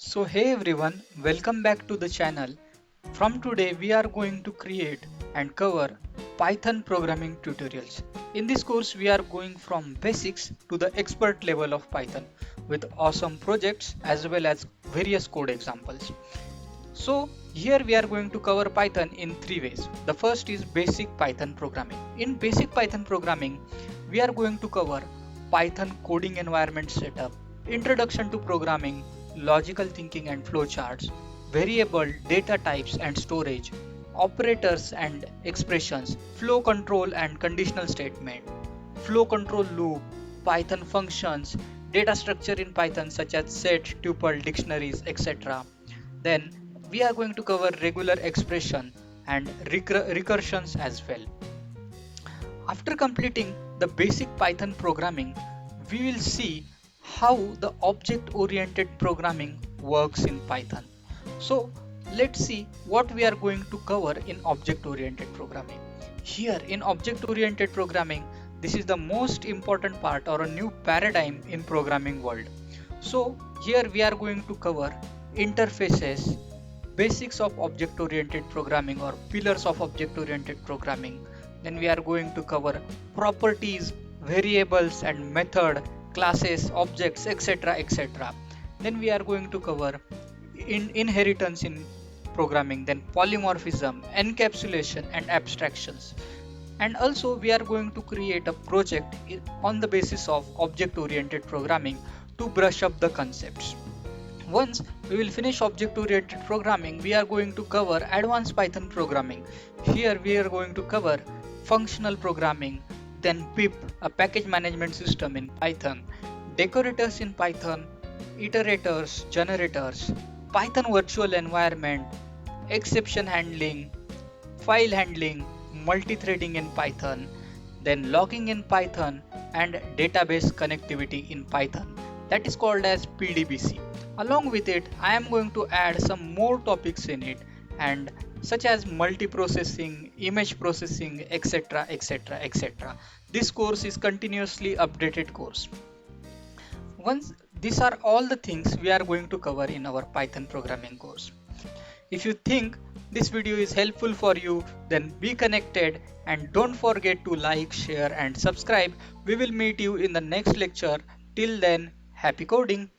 So hey everyone, welcome back to the channel. From today we are going to create and cover Python programming tutorials. In this course we are going from basics to the expert level of Python with awesome projects as well as various code examples. So here we are going to cover Python in three ways. The first is basic Python programming. In basic Python programming, we are going to cover Python coding environment setup, introduction to programming, logical thinking and flowcharts, variable data types and storage, operators and expressions, flow control and conditional statement, flow control loop, Python functions, data structure in Python such as set, tuple, dictionaries, etc. Then we are going to cover regular expression and recursions as well. After completing the basic Python programming, we will see how the object-oriented programming works in Python. So let's see what we are going to cover in object-oriented programming. Here in object-oriented programming, this is the most important part or a new paradigm in programming world. So here we are going to cover interfaces, basics of object-oriented programming or pillars of object-oriented programming. Then we are going to cover properties, variables and method, classes, objects, etc. etc. Then we are going to cover inheritance in programming, then polymorphism, encapsulation and abstractions. And also we are going to create a project on the basis of object-oriented programming to brush up the concepts. Once we will finish object-oriented programming, we are going to cover advanced Python programming. Here we are going to cover functional programming, then pip, a package management system in Python, decorators in Python, iterators, generators, Python virtual environment, exception handling, file handling, multi-threading in Python, then logging in Python and database connectivity in Python. That is called as PDBC. Along with it, I am going to add some more topics in it and such as multiprocessing, image processing, etc. etc. etc. This course is continuously updated course. Once these are all the things we are going to cover in our Python programming course. If you think this video is helpful for you, then be connected and don't forget to like, share and subscribe. We will meet you in the next lecture. Till then, happy coding!